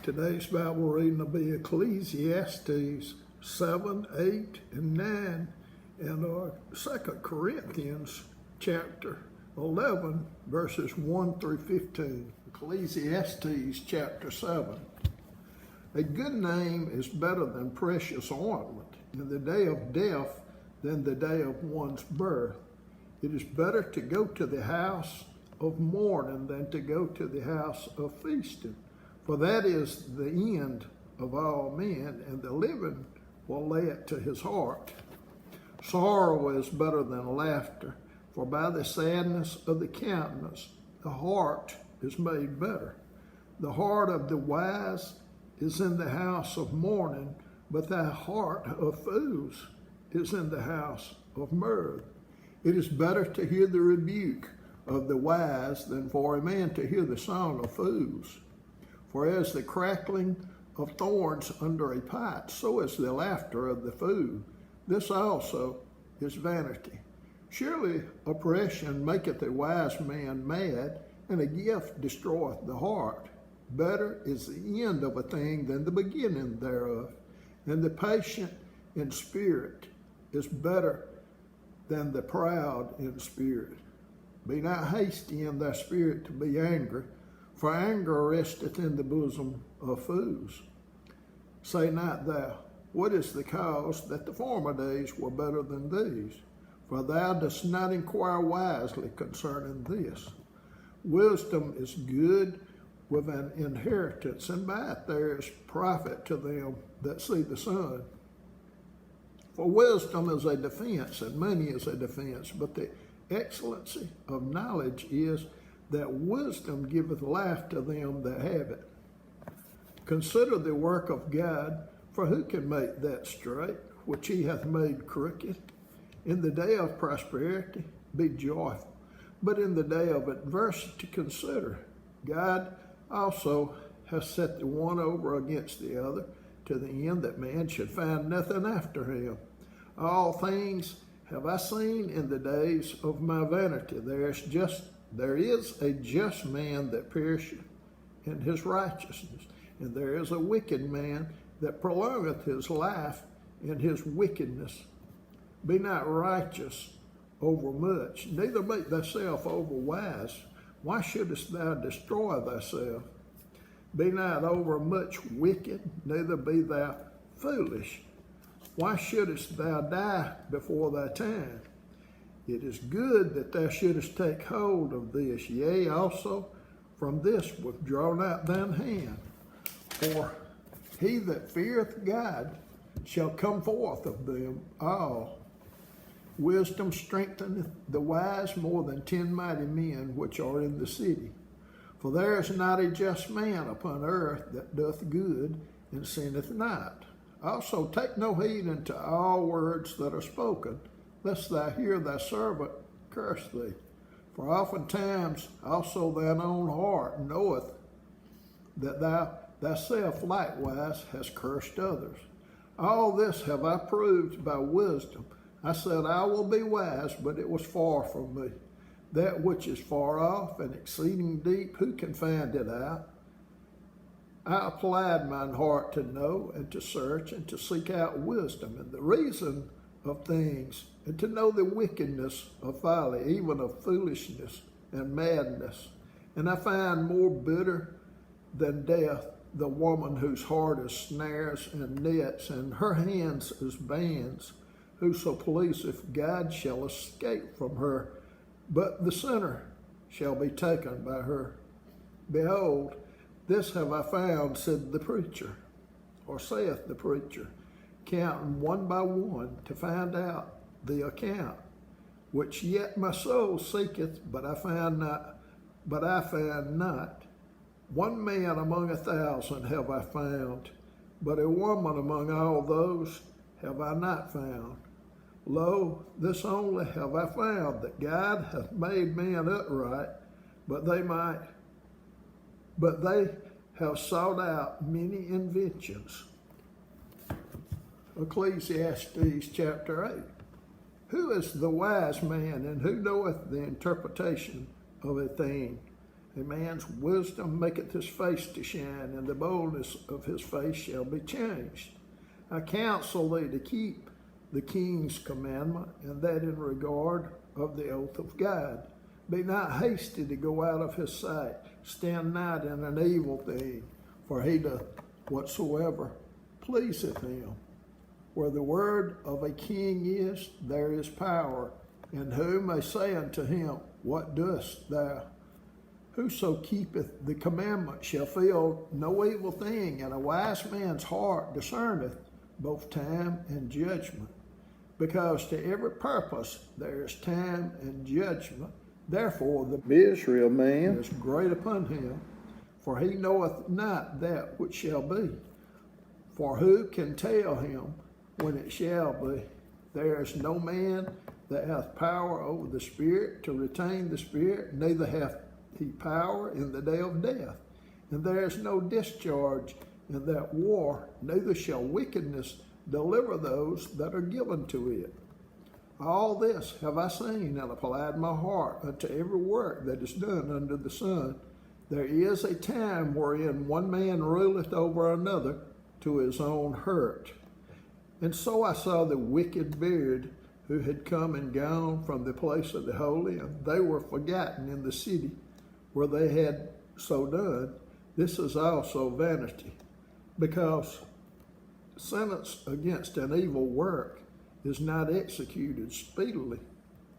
Today's Bible reading will be Ecclesiastes 7, 8, and 9, and 2 Corinthians chapter 11, verses 1 through 15. Ecclesiastes chapter 7. A good name is better than precious ointment, in the day of death than the day of one's birth. It is better to go to the house of mourning than to go to the house of feasting. For that is the end of all men, and the living will lay it to his heart. Sorrow is better than laughter, for by the sadness of the countenance the heart is made better. The heart of the wise is in the house of mourning, but the heart of fools is in the house of mirth. It is better to hear the rebuke of the wise than for a man to hear the song of fools. For as the crackling of thorns under a pot, so is the laughter of the fool. This also is vanity. Surely oppression maketh a wise man mad, and a gift destroyeth the heart. Better is the end of a thing than the beginning thereof, and the patient in spirit is better than the proud in spirit. Be not hasty in thy spirit to be angry, for anger resteth in the bosom of fools. Say not thou, what is the cause that the former days were better than these? For thou dost not inquire wisely concerning this. Wisdom is good with an inheritance, and by it there is profit to them that see the sun. For wisdom is a defense, and money is a defense, but the excellency of knowledge is that wisdom giveth life to them that have it. Consider the work of God, for who can make that straight, which he hath made crooked? In the day of prosperity be joyful, but in the day of adversity consider. God also hath set the one over against the other, to the end that man should find nothing after him. All things have I seen in the days of my vanity. There is a just man that perisheth in his righteousness, and there is a wicked man that prolongeth his life in his wickedness. Be not righteous over much, neither make thyself over wise. Why shouldest thou destroy thyself? Be not over much wicked, neither be thou foolish. Why shouldest thou die before thy time? It is good that thou shouldest take hold of this, yea, also from this withdraw not thine hand. For he that feareth God shall come forth of them all. Wisdom strengtheneth the wise more than 10 mighty men which are in the city. For there is not a just man upon earth that doth good and sinneth not. Also take no heed unto all words that are spoken, lest thou hear thy servant curse thee. For oftentimes also thine own heart knoweth that thou thyself likewise hast cursed others. All this have I proved by wisdom. I said, I will be wise, but it was far from me. That which is far off and exceeding deep, who can find it out? I applied mine heart to know and to search and to seek out wisdom and the reason of things, and to know the wickedness of folly, even of foolishness and madness. And I find more bitter than death the woman whose heart is snares and nets, and her hands as bands. Whoso pleaseth God shall escape from her, but the sinner shall be taken by her. Behold, this have I found, said the preacher, or saith the preacher, counting one by one to find out the account, which yet my soul seeketh, but I found not. One man among 1,000 have I found, but a woman among all those have I not found. Lo, this only have I found, that God hath made man upright, but they have sought out many inventions. Ecclesiastes chapter 8. Who is the wise man, and who knoweth the interpretation of a thing? A man's wisdom maketh his face to shine, and the boldness of his face shall be changed. I counsel thee to keep the king's commandment, and that in regard of the oath of God. Be not hasty to go out of his sight. Stand not in an evil thing, for he doth whatsoever pleaseth him. Where the word of a king is, there is power. And who may say unto him, What doest thou? Whoso keepeth the commandment shall feel no evil thing, and a wise man's heart discerneth both time and judgment. Because to every purpose there is time and judgment. Therefore the miserable man is great upon him, for he knoweth not that which shall be. For who can tell him when it shall be? There is no man that hath power over the spirit to retain the spirit, neither hath he power in the day of death. And there is no discharge in that war, neither shall wickedness deliver those that are given to it. All this have I seen and applied my heart unto every work that is done under the sun. There is a time wherein one man ruleth over another to his own hurt. And so I saw the wicked buried, who had come and gone from the place of the holy, and they were forgotten in the city where they had so done. This is also vanity, because sentence against an evil work is not executed speedily.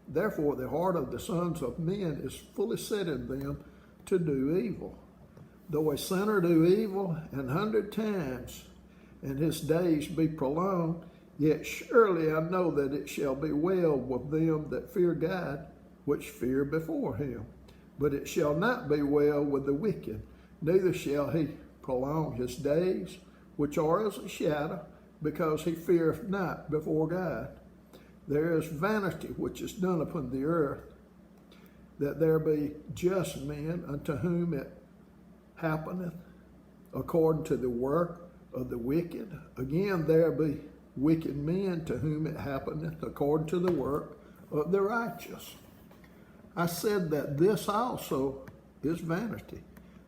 Therefore the heart of the sons of men is fully set in them to do evil. Though a sinner do evil 100 times, and his days be prolonged, yet surely I know that it shall be well with them that fear God, which fear before him. But it shall not be well with the wicked, neither shall he prolong his days, which are as a shadow, because he feareth not before God. There is vanity which is done upon the earth, that there be just men unto whom it happeneth according to the work of the wicked. Again, there be wicked men to whom it happeneth according to the work of the righteous. I said that this also is vanity.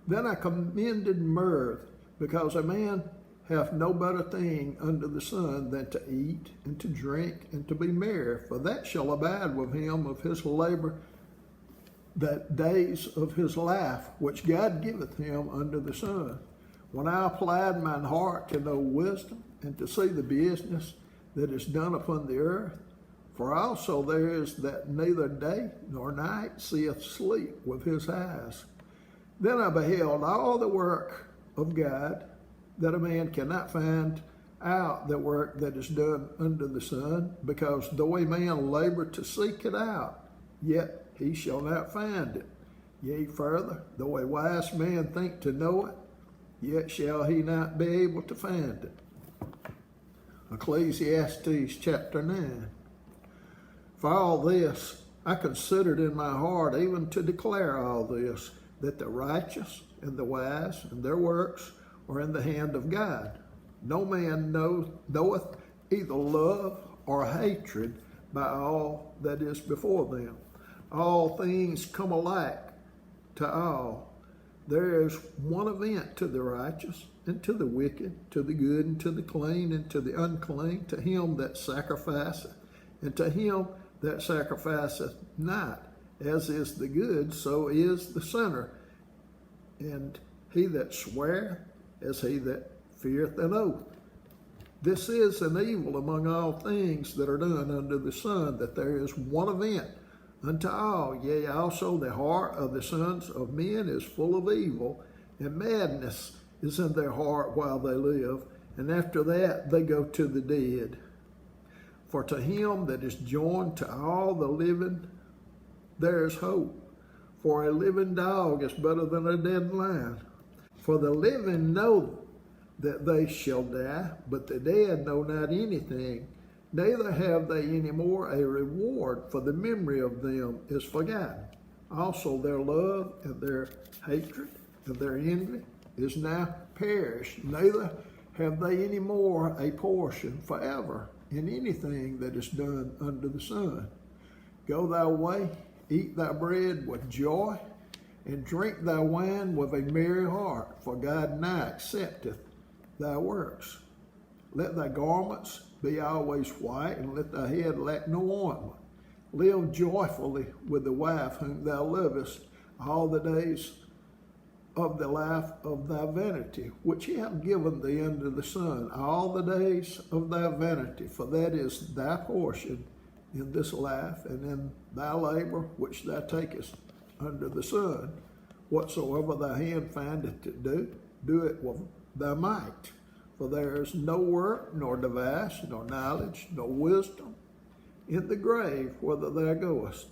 Then I commended mirth, because a man hath no better thing under the sun than to eat and to drink and to be merry, for that shall abide with him of his labor, that days of his life which God giveth him under the sun. When I applied mine heart to know wisdom, and to see the business that is done upon the earth, for also there is that neither day nor night seeth sleep with his eyes. Then I beheld all the work of God, that a man cannot find out the work that is done under the sun, because though a man labor to seek it out, yet he shall not find it. Yea, further, though a wise man think to know it, yet shall he not be able to find it. Ecclesiastes chapter 9. For all this I considered in my heart, even to declare all this, that the righteous and the wise and their works are in the hand of God. No man knoweth either love or hatred by all that is before them. All things come alike to all. There is one event to the righteous and to the wicked, to the good and to the clean and to the unclean, to him that sacrificeth and to him that sacrificeth not. As is the good, so is the sinner, and he that sweareth as he that feareth an oath. This is an evil among all things that are done under the sun, that there is one event unto all. Yea, also the heart of the sons of men is full of evil, and madness is in their heart while they live, and after that they go to the dead. For to him that is joined to all the living, there is hope. For a living dog is better than a dead lion. For the living know that they shall die, but the dead know not anything, neither have they any more a reward, for the memory of them is forgotten. Also their love and their hatred and their envy is now perished, neither have they any more a portion forever in anything that is done under the sun. Go thy way, eat thy bread with joy, and drink thy wine with a merry heart, for God nigh accepteth thy works. Let thy garments be always white, and let thy head lack no ointment. Live joyfully with the wife whom thou lovest all the days of the life of thy vanity, which he hath given thee under the sun, all the days of thy vanity, for that is thy portion in this life, and in thy labor which thou takest under the sun. Whatsoever thy hand findeth to do, do it with thy might. For there is no work, nor device, nor knowledge, nor wisdom in the grave whither thou goest.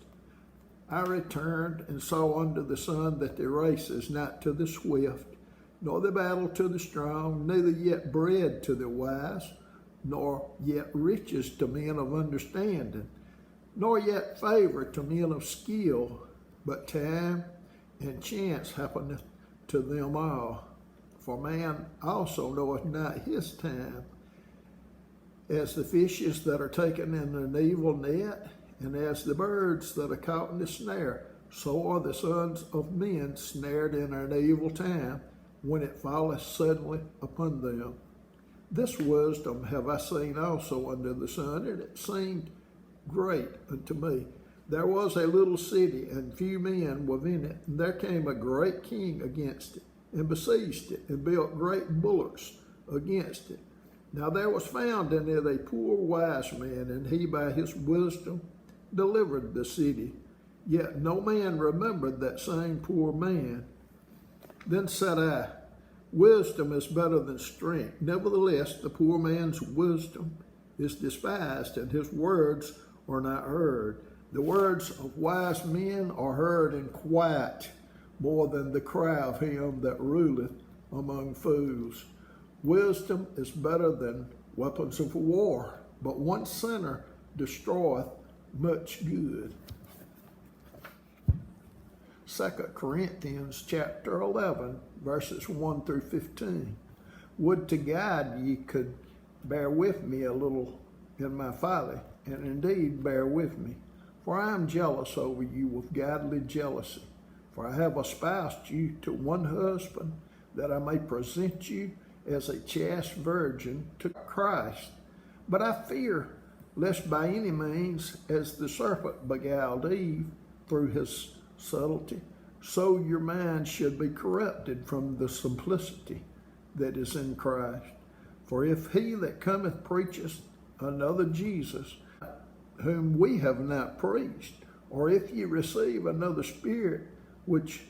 I returned and saw under the sun that the race is not to the swift, nor the battle to the strong, neither yet bread to the wise, nor yet riches to men of understanding, nor yet favor to men of skill, but time and chance happeneth to them all. For man also knoweth not his time. As the fishes that are taken in an evil net, and as the birds that are caught in the snare, so are the sons of men snared in an evil time, when it falleth suddenly upon them. This wisdom have I seen also under the sun, and it seemed great unto me. There was a little city, and few men within it, and there came a great king against it, and besieged it, and built great bulwarks against it. Now there was found in it a poor wise man, and he by his wisdom delivered the city. Yet no man remembered that same poor man. Then said I, wisdom is better than strength. Nevertheless, the poor man's wisdom is despised, and his words are not heard. The words of wise men are heard in quiet, more than the cry of him that ruleth among fools. Wisdom is better than weapons of war, but one sinner destroyeth much good. 2 Corinthians chapter 11, verses 1 through 15. Would to God ye could bear with me a little in my folly, and indeed bear with me. For I am jealous over you with godly jealousy. For I have espoused you to one husband, that I may present you as a chaste virgin to Christ. But I fear lest by any means, as the serpent beguiled Eve through his subtlety, so your mind should be corrupted from the simplicity that is in Christ. For if he that cometh preacheth another Jesus, whom we have not preached, or if ye receive another spirit, which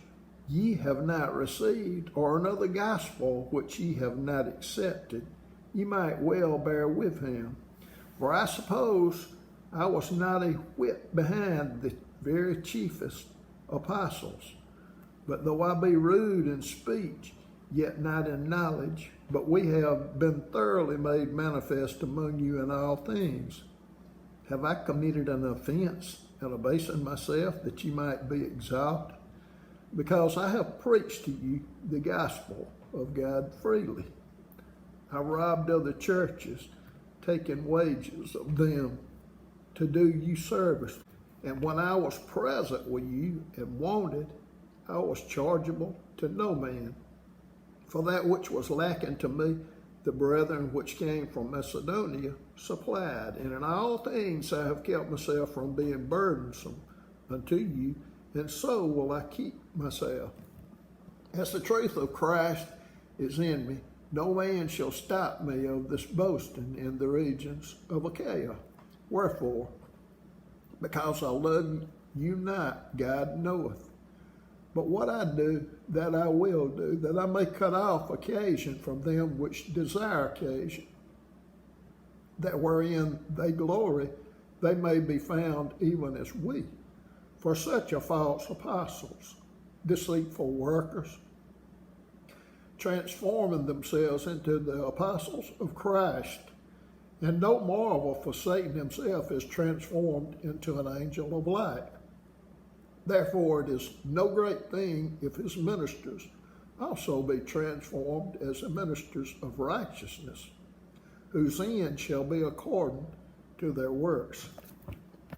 ye have not received, or another gospel, which ye have not accepted, ye might well bear with him. For I suppose I was not a whit behind the very chiefest apostles. But though I be rude in speech, yet not in knowledge, but we have been thoroughly made manifest among you in all things. Have I committed an offense and abased myself that ye might be exalted? Because I have preached to you the gospel of God freely. I robbed other churches, taking wages of them to do you service. And when I was present with you and wanted, I was chargeable to no man. For that which was lacking to me, the brethren which came from Macedonia supplied. And in all things I have kept myself from being burdensome unto you, and so will I keep myself. As the truth of Christ is in me, no man shall stop me of this boasting in the regions of Achaia. Wherefore, because I love you not, God knoweth. But what I do, that I will do, that I may cut off occasion from them which desire occasion, that wherein they glory, they may be found even as we. For such are false apostles, deceitful workers, transforming themselves into the apostles of Christ. And no marvel, for Satan himself is transformed into an angel of light. Therefore it is no great thing if his ministers also be transformed as the ministers of righteousness, whose end shall be according to their works.